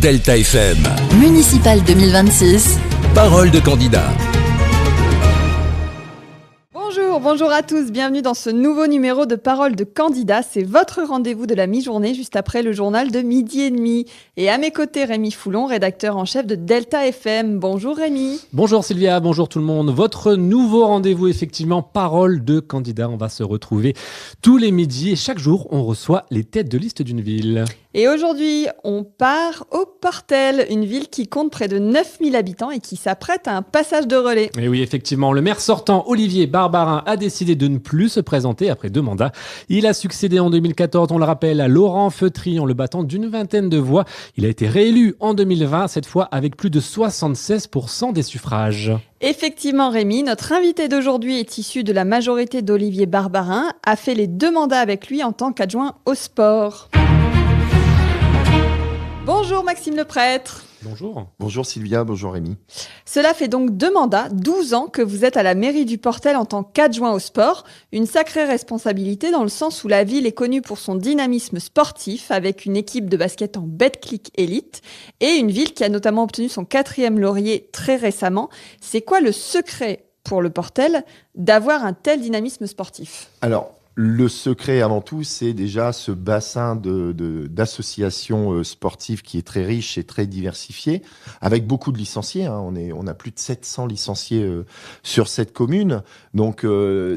Delta FM. Municipal 2026. Parole de candidat. Bonjour à tous, bienvenue dans ce nouveau numéro de Parole de candidat. C'est votre rendez-vous de la mi-journée, juste après le journal de 12h30. Et à mes côtés, Rémi Foulon, rédacteur en chef de Delta FM. Bonjour Rémi. Bonjour Sylvia, bonjour tout le monde. Votre nouveau rendez-vous, effectivement, Parole de candidat. On va se retrouver tous les midis et chaque jour, on reçoit les têtes de liste d'une ville. Et aujourd'hui, on part au Portel, une ville qui compte près de 9000 habitants et qui s'apprête à un passage de relais. Et oui, effectivement, le maire sortant, Olivier Barbarin, a décidé de ne plus se présenter après 2 mandats. Il a succédé en 2014, on le rappelle, à Laurent Feutry en le battant d'une vingtaine de voix. Il a été réélu en 2020, cette fois avec plus de 76% des suffrages. Effectivement Rémi, notre invité d'aujourd'hui est issu de la majorité d'Olivier Barbarin, a fait les 2 mandats avec lui en tant qu'adjoint au sport. Bonjour Maxime Leprêtre. Bonjour. Bonjour Sylvia, bonjour Rémi. Cela fait donc 2 mandats, 12 ans que vous êtes à la mairie du Portel en tant qu'adjoint au sport. Une sacrée responsabilité dans le sens où la ville est connue pour son dynamisme sportif avec une équipe de basket en Betclic Elite et une ville qui a notamment obtenu son 4e laurier très récemment. C'est quoi le secret pour le Portel d'avoir un tel dynamisme sportif ? Alors, le secret avant tout, c'est déjà ce bassin d'associations sportives qui est très riche et très diversifié, avec beaucoup de licenciés. On a plus de 700 licenciés sur cette commune. Donc,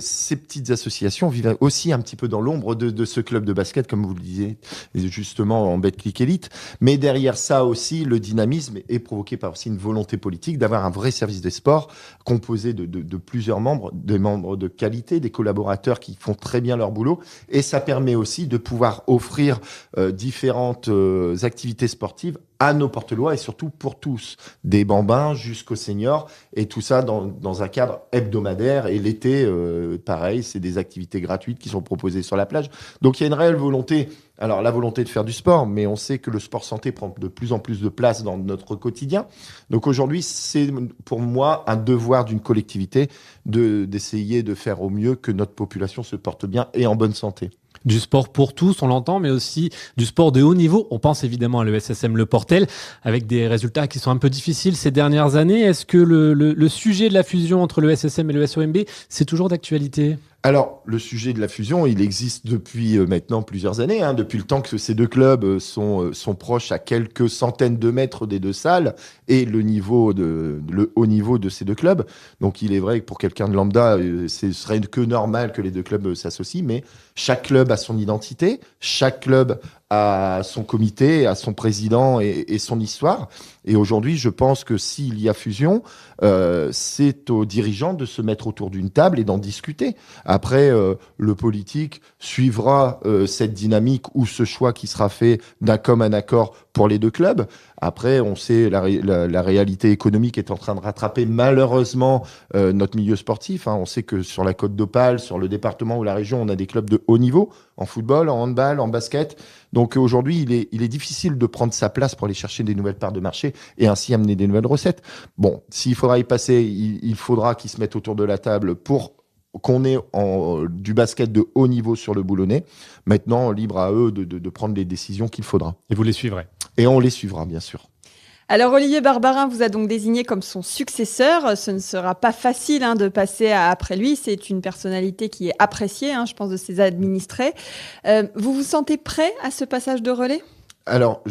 ces petites associations vivent aussi un petit peu dans l'ombre de ce club de basket, comme vous le disiez, justement en Betclic Elite. Mais derrière ça aussi, le dynamisme est provoqué par aussi une volonté politique d'avoir un vrai service des sports composé de plusieurs membres, des membres de qualité, des collaborateurs qui font très bien leur boulot, et ça permet aussi de pouvoir offrir différentes activités sportives à nos Portelois et surtout pour tous, des bambins jusqu'aux seniors, et tout ça dans un cadre hebdomadaire. Et l'été, pareil, c'est des activités gratuites qui sont proposées sur la plage. Donc il y a une réelle volonté, alors la volonté de faire du sport, mais on sait que le sport santé prend de plus en plus de place dans notre quotidien. Donc aujourd'hui, c'est pour moi un devoir d'une collectivité d'essayer de faire au mieux que notre population se porte bien et en bonne santé. Du sport pour tous, on l'entend, mais aussi du sport de haut niveau. On pense évidemment à l'ESSM Le Portel, avec des résultats qui sont un peu difficiles ces dernières années. Est-ce que le sujet de la fusion entre le SSM et le SOMB, c'est toujours d'actualité ? Alors, le sujet de la fusion, il existe depuis maintenant plusieurs années, depuis le temps que ces 2 clubs sont proches à quelques centaines de mètres des 2 salles et le haut niveau de ces 2 clubs. Donc, il est vrai que pour quelqu'un de lambda, ce serait que normal que les 2 clubs s'associent, mais chaque club a son identité, chaque club a son comité, a son président et son histoire. Et aujourd'hui, je pense que s'il y a fusion, c'est aux dirigeants de se mettre autour d'une table et d'en discuter. Après, le politique suivra cette dynamique ou ce choix qui sera fait d'un commun accord pour les 2 clubs. Après, on sait la réalité économique est en train de rattraper malheureusement notre milieu sportif. On sait que sur la Côte d'Opale, sur le département ou la région, on a des clubs de haut niveau en football, en handball, en basket. Donc aujourd'hui, il est difficile de prendre sa place pour aller chercher des nouvelles parts de marché et ainsi amener des nouvelles recettes. Bon, s'il faudra y passer, il faudra qu'ils se mettent autour de la table pour qu'on ait du basket de haut niveau sur le Boulonnais. Maintenant, libre à eux de prendre les décisions qu'il faudra. Et vous les suivrez ? Et on les suivra, bien sûr. Alors Olivier Barbarin vous a donc désigné comme son successeur. Ce ne sera pas facile de passer après lui. C'est une personnalité qui est appréciée, je pense, de ses administrés. Vous vous sentez prêt à ce passage de relais ? Alors,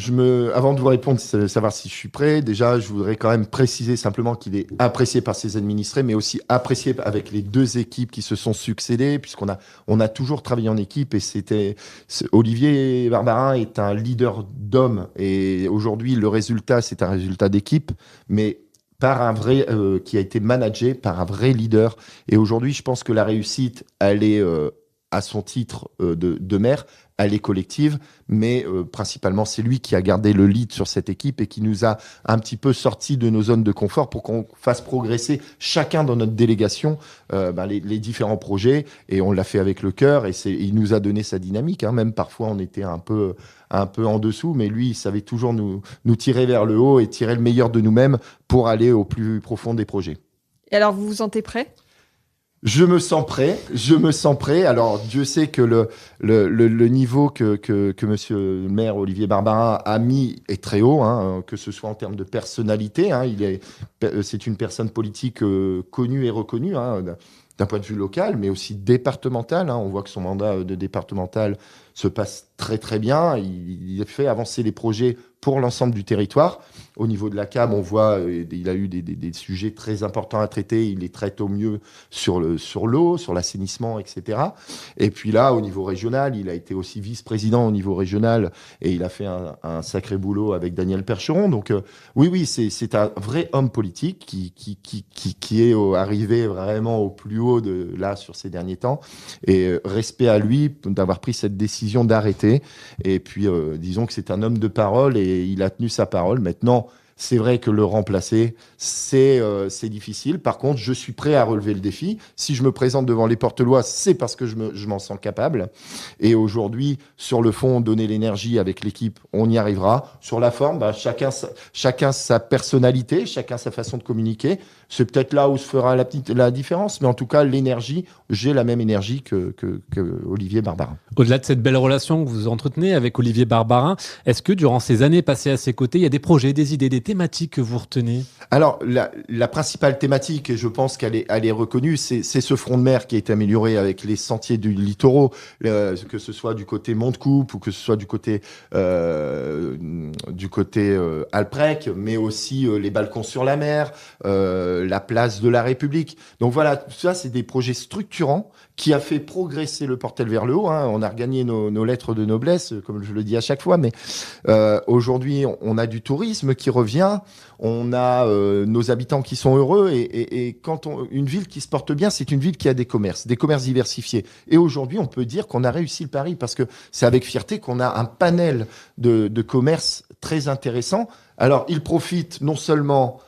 avant de vous répondre, savoir si je suis prêt, déjà, je voudrais quand même préciser simplement qu'il est apprécié par ses administrés, mais aussi apprécié avec les 2 équipes qui se sont succédées, puisqu'on a toujours travaillé en équipe, et Olivier Barbarin est un leader d'hommes, et aujourd'hui, le résultat, c'est un résultat d'équipe, mais par un vrai, qui a été managé par un vrai leader. Et aujourd'hui, je pense que la réussite, elle est à son titre de maire, elle est collective, mais principalement c'est lui qui a gardé le lead sur cette équipe et qui nous a un petit peu sortis de nos zones de confort pour qu'on fasse progresser chacun dans notre délégation les différents projets, et on l'a fait avec le cœur, et il nous a donné sa dynamique, même parfois on était un peu en dessous, mais lui il savait toujours nous tirer vers le haut et tirer le meilleur de nous-mêmes pour aller au plus profond des projets. Et alors vous vous sentez prêt ? Je me sens prêt. Alors, Dieu sait que le niveau que monsieur le maire Olivier Barbarin a mis est très haut, hein, que ce soit en termes de personnalité. Hein, c'est une personne politique connue et reconnue, hein, d'un point de vue local, mais aussi départemental. Hein. On voit que son mandat de départemental se passe très très bien. Il fait avancer les projets pour l'ensemble du territoire. Au niveau de la CAM, on voit il a eu des sujets très importants à traiter. Il les traite au mieux sur l'eau, sur l'assainissement, etc. Et puis là, au niveau régional, il a été aussi vice-président au niveau régional et il a fait un sacré boulot avec Daniel Percheron. Donc oui, c'est un vrai homme politique qui est arrivé vraiment au plus haut sur ces derniers temps. Et respect à lui d'avoir pris cette décision d'arrêter. Et puis, disons que c'est un homme de parole et il a tenu sa parole. Maintenant, c'est vrai que le remplacer, c'est difficile. Par contre, je suis prêt à relever le défi. Si je me présente devant les Portelois, c'est parce que je m'en sens capable. Et aujourd'hui, sur le fond, donner l'énergie avec l'équipe, on y arrivera. Sur la forme, chacun sa personnalité, chacun sa façon de communiquer. C'est peut-être là où se fera la différence. Mais en tout cas, l'énergie, j'ai la même énergie que Olivier Barbarin. Au-delà de cette belle relation que vous entretenez avec Olivier Barbarin, est-ce que durant ces années passées à ses côtés, il y a des projets, des idées, des thématiques que vous retenez ? Alors, la principale thématique, et je pense qu'elle est reconnue, c'est ce front de mer qui a été amélioré avec les sentiers du littoral, que ce soit du côté Montecoupe ou que ce soit du côté Alprec, mais aussi les balcons sur la mer, la place de la République. Donc voilà, tout ça, c'est des projets structurants qui a fait progresser le Portel vers le haut. Hein. On a regagné nos lettres de noblesse, comme je le dis à chaque fois, mais aujourd'hui, on a du tourisme qui revient, on a nos habitants qui sont heureux, et quand une ville qui se porte bien, c'est une ville qui a des commerces diversifiés. Et aujourd'hui, on peut dire qu'on a réussi le pari, parce que c'est avec fierté qu'on a un panel de commerces très intéressant. Alors, il profite non seulement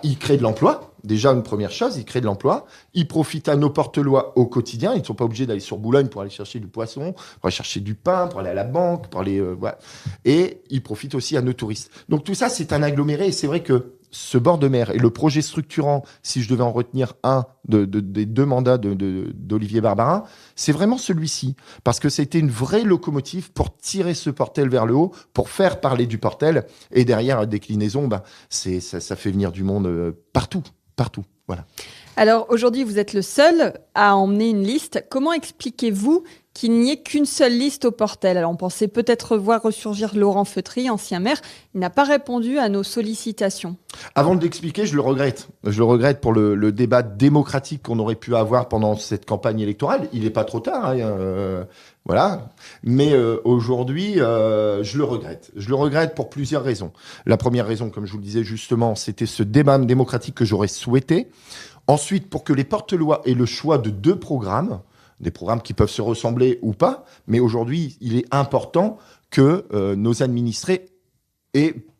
il crée de l'emploi. Déjà, une première chose, il crée de l'emploi. Il profite à nos Portelois au quotidien. Ils ne sont pas obligés d'aller sur Boulogne pour aller chercher du poisson, pour aller chercher du pain, pour aller à la banque, pour aller, voilà. Et il profite aussi à nos touristes. Donc tout ça, c'est un aggloméré. Et c'est vrai que ce bord de mer et le projet structurant, si je devais en retenir un des 2 mandats d'Olivier Barbarin, c'est vraiment celui-ci. Parce que c'était une vraie locomotive pour tirer ce Portel vers le haut, pour faire parler du Portel. Et derrière, la déclinaison, ça fait venir du monde partout. Voilà. Alors aujourd'hui, vous êtes le seul à emmener une liste. Comment expliquez-vous qu'il n'y ait qu'une seule liste au Portel ? Alors on pensait peut-être voir ressurgir Laurent Feutry, ancien maire. Il n'a pas répondu à nos sollicitations. Avant de l'expliquer, je le regrette. Je le regrette pour le débat démocratique qu'on aurait pu avoir pendant cette campagne électorale. Il n'est pas trop tard, hein, voilà. Mais aujourd'hui, je le regrette. Je le regrette pour plusieurs raisons. La première raison, comme je vous le disais justement, c'était ce débat démocratique que j'aurais souhaité. Ensuite, pour que les Portelois aient le choix de 2 programmes, des programmes qui peuvent se ressembler ou pas, mais aujourd'hui, il est important que nos administrés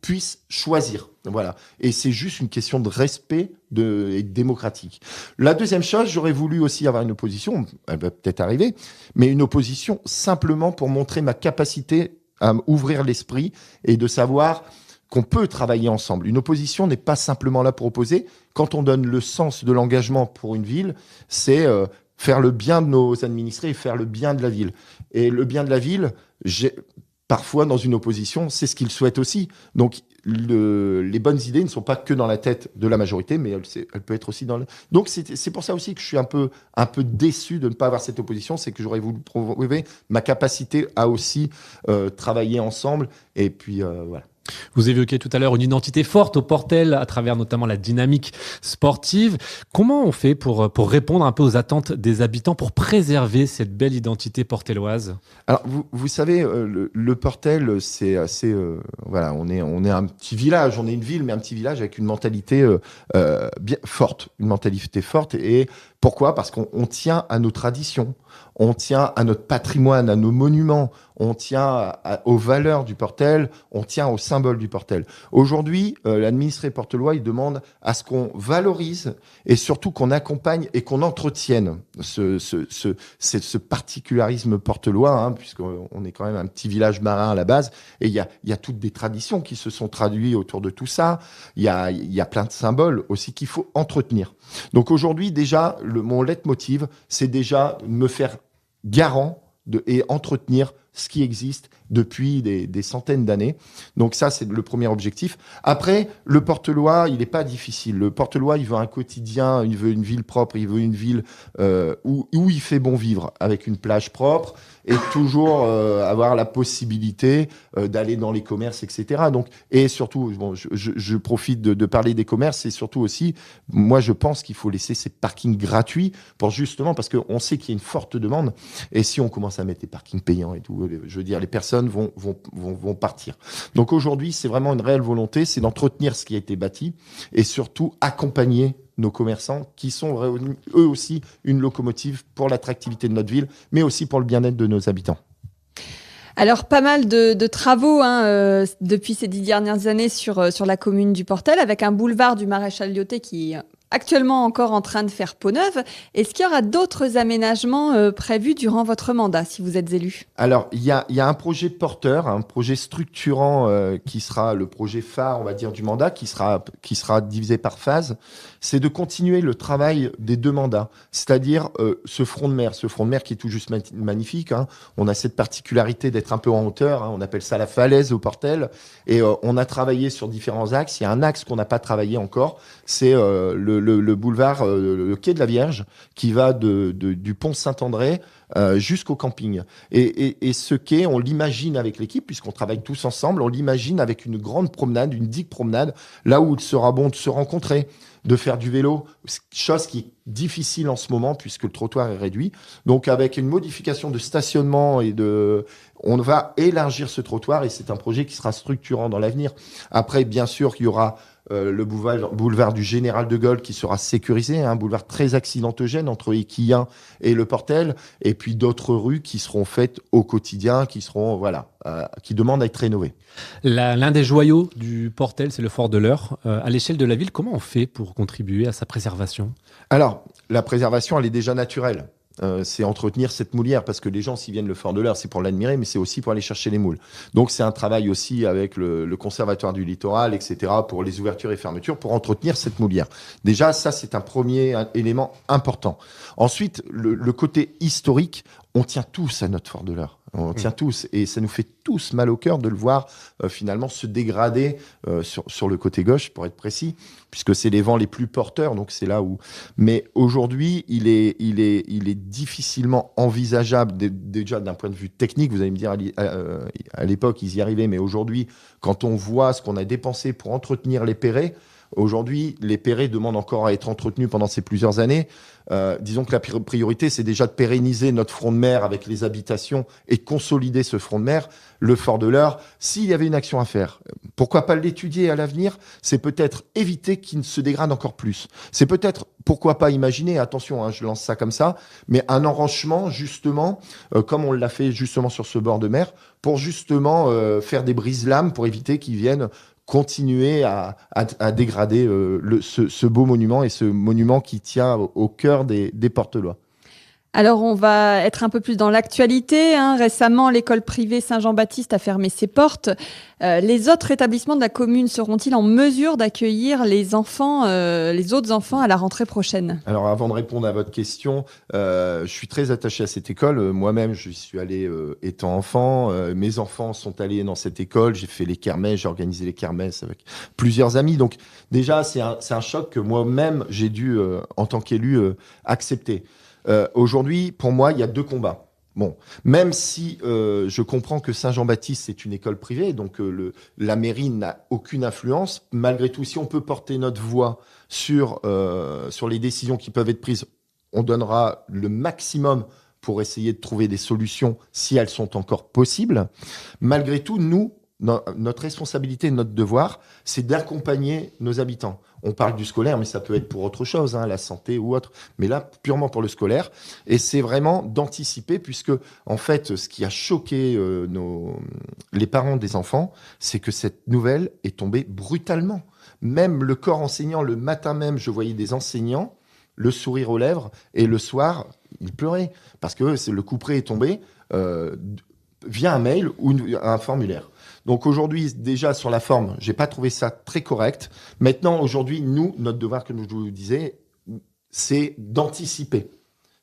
puissent choisir. Voilà. Et c'est juste une question de respect et démocratique. La deuxième chose, j'aurais voulu aussi avoir une opposition, elle va peut-être arriver, mais une opposition simplement pour montrer ma capacité à ouvrir l'esprit et de savoir qu'on peut travailler ensemble. Une opposition n'est pas simplement là pour opposer. Quand on donne le sens de l'engagement pour une ville, c'est faire le bien de nos administrés et faire le bien de la ville. Et le bien de la ville, parfois dans une opposition, c'est ce qu'ils souhaitent aussi. Donc les bonnes idées ne sont pas que dans la tête de la majorité, mais elle peut être aussi dans le... Donc c'est pour ça aussi que je suis un peu déçu de ne pas avoir cette opposition, c'est que j'aurais voulu prouver ma capacité à aussi travailler ensemble. Et puis voilà. Vous évoquiez tout à l'heure une identité forte au Portel, à travers notamment la dynamique sportive. Comment on fait pour répondre un peu aux attentes des habitants, pour préserver cette belle identité portelloise ? Alors, vous savez, le Portel, c'est assez... voilà, on est un petit village, on est une ville, mais un petit village avec une mentalité bien forte. Une mentalité forte. Et pourquoi ? Parce qu'on tient à nos traditions. on tient à notre patrimoine, à nos monuments, on tient aux valeurs du Portel, on tient aux symboles du Portel. Aujourd'hui, l'administré Portelois, il demande à ce qu'on valorise et surtout qu'on accompagne et qu'on entretienne ce particularisme portelois, hein, puisqu'on est quand même un petit village marin à la base, et il y a toutes des traditions qui se sont traduites autour de tout ça. Il y a plein de symboles aussi qu'il faut entretenir. Donc aujourd'hui, déjà, mon leitmotiv, c'est déjà me faire garant et entretenir ce qui existe depuis des centaines d'années. Donc ça, c'est le premier objectif. Après, le Portelois, il n'est pas difficile. Le Portelois, il veut un quotidien, il veut une ville propre, il veut une ville où il fait bon vivre, avec une plage propre et toujours avoir la possibilité d'aller dans les commerces, etc. Donc, et surtout, bon, je profite de parler des commerces, et surtout aussi, moi, je pense qu'il faut laisser ces parkings gratuits pour justement, parce qu'on sait qu'il y a une forte demande, et si on commence à mettre des parkings payants et tout, je veux dire, les personnes vont partir. Donc aujourd'hui, c'est vraiment une réelle volonté, c'est d'entretenir ce qui a été bâti et surtout accompagner nos commerçants qui sont eux aussi une locomotive pour l'attractivité de notre ville, mais aussi pour le bien-être de nos habitants. Alors, pas mal de travaux depuis ces 10 dernières années sur la commune du Portel, avec un boulevard du Maréchal Lyoté qui est actuellement encore en train de faire peau neuve. Est-ce qu'il y aura d'autres aménagements prévus durant votre mandat, si vous êtes élu ? Alors, il y a un projet porteur, un projet structurant qui sera le projet phare, on va dire, du mandat, qui sera divisé par phase. C'est de continuer le travail des 2 mandats, c'est-à-dire ce front de mer qui est tout juste magnifique. Hein. On a cette particularité d'être un peu en hauteur, hein. On appelle ça la falaise au Portel, et on a travaillé sur différents axes. Il y a un axe qu'on n'a pas travaillé encore, c'est le boulevard, le quai de la Vierge, qui va du pont Saint-André jusqu'au camping. Et ce quai, on l'imagine avec l'équipe, puisqu'on travaille tous ensemble, on l'imagine avec une grande promenade, une digue promenade, là où il sera bon de se rencontrer, de faire du vélo, chose qui est difficile en ce moment puisque le trottoir est réduit. Donc avec une modification de stationnement on va élargir ce trottoir, et c'est un projet qui sera structurant dans l'avenir. Après, bien sûr, il y aura le boulevard du Général de Gaulle qui sera sécurisé, un boulevard très accidentogène entre Équillan et le Portel, et puis d'autres rues qui seront faites au quotidien, qui demandent à être rénovées. L'un des joyaux du Portel, c'est le Fort de l'Eure. À l'échelle de la ville, comment on fait pour contribuer à sa préservation ? Alors, la préservation, elle est déjà naturelle. C'est entretenir cette moulière, parce que les gens, s'ils viennent le Fort de l'Eure, c'est pour l'admirer, mais c'est aussi pour aller chercher les moules. Donc c'est un travail aussi avec le Conservatoire du Littoral, etc., pour les ouvertures et fermetures, pour entretenir cette moulière. Déjà, ça, c'est un premier élément important. Ensuite, le côté historique, on tient tous à notre Fort de l'Eure. On tient tous, et ça nous fait tous mal au cœur de le voir finalement se dégrader sur le côté gauche, pour être précis, puisque c'est les vents les plus porteurs, donc c'est là où... Mais aujourd'hui, il est difficilement envisageable, déjà d'un point de vue technique, vous allez me dire, à l'époque, ils y arrivaient, mais aujourd'hui, quand on voit ce qu'on a dépensé pour entretenir les perrets, aujourd'hui, les perrets demandent encore à être entretenus pendant ces plusieurs années. Disons que la priorité, c'est déjà de pérenniser notre front de mer avec les habitations et de consolider ce front de mer. Le Fort de l'Eure, s'il y avait une action à faire, pourquoi pas l'étudier à l'avenir ? C'est peut-être éviter qu'il ne se dégrade encore plus. C'est peut-être, pourquoi pas imaginer, attention, hein, je lance ça comme ça, mais un enrochement, justement, comme on l'a fait justement sur ce bord de mer, pour justement faire des brise-lames pour éviter qu'ils viennent continuer à dégrader ce beau monument, et ce monument qui tient au cœur des Portelois. Alors, on va être un peu plus dans l'actualité. Récemment, l'école privée Saint-Jean-Baptiste a fermé ses portes. Les autres établissements de la commune seront-ils en mesure d'accueillir les autres enfants à la rentrée prochaine ? Alors, avant de répondre à votre question, je suis très attaché à cette école. Moi-même, je suis allé étant enfant. Mes enfants sont allés dans cette école. J'ai fait les kermesses, j'ai organisé les kermesses avec plusieurs amis. Donc, déjà, c'est un choc que moi-même, j'ai dû, en tant qu'élu, accepter. Aujourd'hui, pour moi, il y a 2 combats. Bon, même si je comprends que Saint-Jean-Baptiste, c'est une école privée, donc la mairie n'a aucune influence, malgré tout, si on peut porter notre voix sur les décisions qui peuvent être prises, on donnera le maximum pour essayer de trouver des solutions si elles sont encore possibles. Malgré tout, nous, notre responsabilité, notre devoir, c'est d'accompagner nos habitants. On parle du scolaire, mais ça peut être pour autre chose, la santé ou autre. Mais là, purement pour le scolaire. Et c'est vraiment d'anticiper, puisque, en fait, ce qui a choqué les parents des enfants, c'est que cette nouvelle est tombée brutalement. Même le corps enseignant, le matin même, je voyais des enseignants, le sourire aux lèvres, et le soir, ils pleuraient. Parce que le couperet est tombé via un mail ou un formulaire. Donc aujourd'hui, déjà sur la forme, j'ai pas trouvé ça très correct. Maintenant, aujourd'hui, notre devoir, comme je vous disais, c'est d'anticiper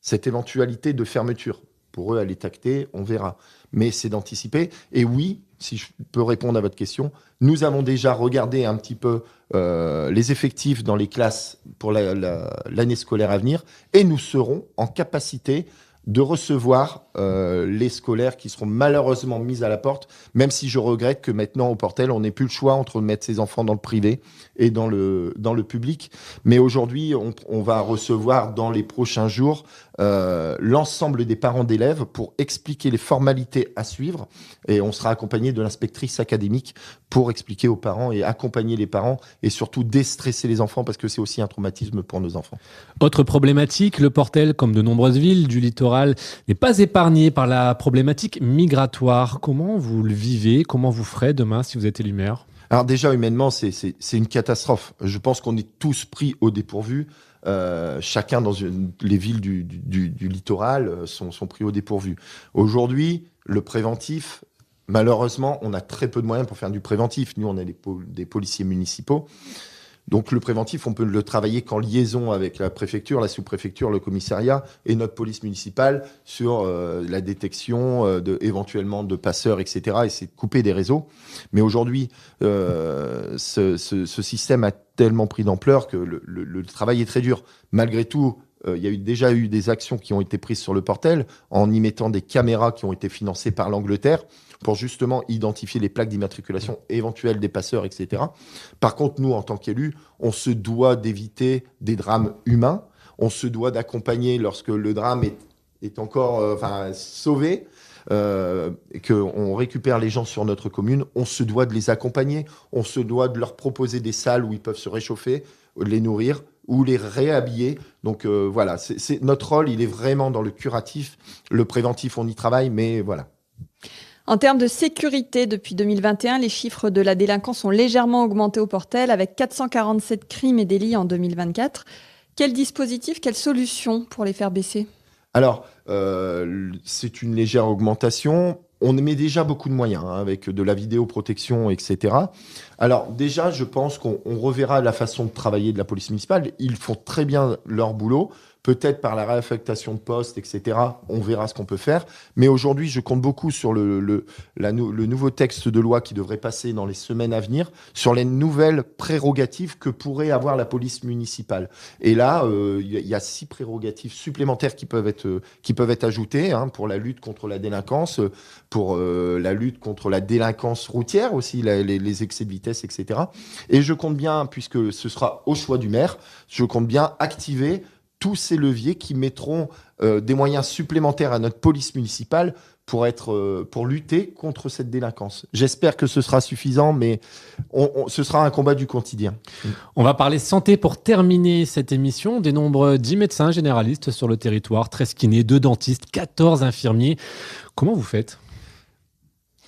cette éventualité de fermeture. Pour eux, elle est actée, on verra. Mais c'est d'anticiper. Et oui, si je peux répondre à votre question, nous avons déjà regardé un petit peu les effectifs dans les classes pour l'année scolaire à venir, et nous serons en capacité de recevoir les scolaires qui seront malheureusement mis à la porte, même si je regrette que maintenant au Portel, on n'ait plus le choix entre mettre ses enfants dans le privé et dans le public. Mais aujourd'hui, on va recevoir dans les prochains jours l'ensemble des parents d'élèves pour expliquer les formalités à suivre, et on sera accompagné de l'inspectrice académique pour expliquer aux parents et accompagner les parents et surtout déstresser les enfants, parce que c'est aussi un traumatisme pour nos enfants. Autre problématique, le Portel, comme de nombreuses villes du littoral, n'est pas épargné par la problématique migratoire. Comment vous le vivez? Comment vous ferez demain si vous êtes élu maire? Alors déjà, humainement, c'est une catastrophe. Je pense qu'on est tous pris au dépourvu. Chacun dans les villes du littoral sont pris au dépourvu. Aujourd'hui, le préventif, malheureusement, on a très peu de moyens pour faire du préventif. Nous, on a des policiers municipaux. Donc le préventif, on peut le travailler qu'en liaison avec la préfecture, la sous-préfecture, le commissariat et notre police municipale sur la détection éventuellement de passeurs, etc. Et c'est de couper des réseaux. Mais aujourd'hui, ce système a tellement pris d'ampleur que le travail est très dur. Malgré tout, il y a déjà eu des actions qui ont été prises sur le Portel en y mettant des caméras qui ont été financées par l'Angleterre pour justement identifier les plaques d'immatriculation éventuelles des passeurs, etc. Par contre, nous, en tant qu'élus, on se doit d'éviter des drames humains. On se doit d'accompagner lorsque le drame est encore sauvé, et qu'on récupère les gens sur notre commune. On se doit de les accompagner. On se doit de leur proposer des salles où ils peuvent se réchauffer, les nourrir ou les réhabiller. Donc voilà, c'est notre rôle, il est vraiment dans le curatif. Le préventif, on y travaille, mais voilà. En termes de sécurité, depuis 2021, les chiffres de la délinquance ont légèrement augmenté au Portel, avec 447 crimes et délits en 2024. Quel dispositif, quelle solution pour les faire baisser ? Alors, c'est une légère augmentation. On met déjà beaucoup de moyens, avec de la vidéoprotection, etc. Alors déjà, je pense qu'on reverra la façon de travailler de la police municipale. Ils font très bien leur boulot. Peut-être par la réaffectation de postes, etc. On verra ce qu'on peut faire. Mais aujourd'hui, je compte beaucoup sur le nouveau texte de loi qui devrait passer dans les semaines à venir, sur les nouvelles prérogatives que pourrait avoir la police municipale. Et là, il y a 6 prérogatives supplémentaires qui peuvent être ajoutées pour la lutte contre la délinquance, pour la lutte contre la délinquance routière aussi, les excès de vitesse, etc. Et je compte bien, puisque ce sera au choix du maire, je compte bien activer tous ces leviers qui mettront des moyens supplémentaires à notre police municipale pour lutter contre cette délinquance. J'espère que ce sera suffisant, mais ce sera un combat du quotidien. On va parler santé pour terminer cette émission. On dénombre 10 médecins généralistes sur le territoire, 13 kinés, 2 dentistes, 14 infirmiers. Comment vous faites ?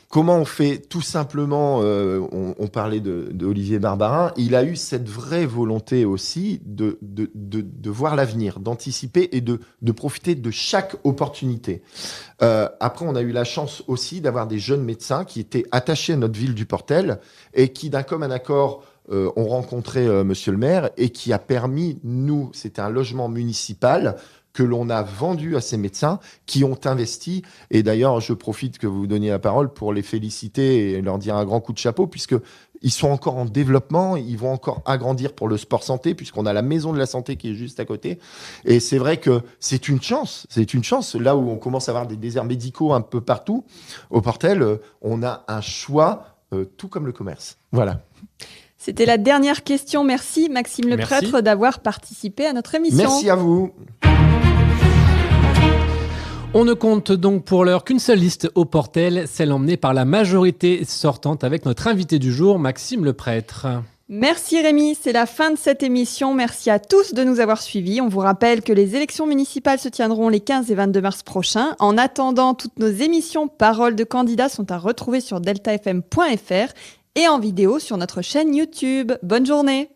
Comment on fait? Tout simplement, on parlait d'Olivier Barbarin, il a eu cette vraie volonté aussi de voir l'avenir, d'anticiper et de profiter de chaque opportunité. Après, on a eu la chance aussi d'avoir des jeunes médecins qui étaient attachés à notre ville du Portel et qui, d'un commun accord, ont rencontré monsieur le maire et qui a permis, c'était un logement municipal que l'on a vendu à ces médecins qui ont investi. Et d'ailleurs, je profite que vous vous donniez la parole pour les féliciter et leur dire un grand coup de chapeau, puisqu'ils sont encore en développement, ils vont encore agrandir pour le sport santé, puisqu'on a la maison de la santé qui est juste à côté. Et c'est vrai que c'est une chance, là où on commence à avoir des déserts médicaux un peu partout. Au Portel, on a un choix, tout comme le commerce. Voilà. C'était la dernière question. Merci Maxime Leprêtre d'avoir participé à notre émission. Merci à vous. On ne compte donc pour l'heure qu'une seule liste au Portel, celle emmenée par la majorité sortante avec notre invité du jour, Maxime Leprêtre. Merci Rémi, c'est la fin de cette émission. Merci à tous de nous avoir suivis. On vous rappelle que les élections municipales se tiendront les 15 et 22 mars prochains. En attendant, toutes nos émissions Paroles de candidats sont à retrouver sur deltafm.fr et en vidéo sur notre chaîne YouTube. Bonne journée!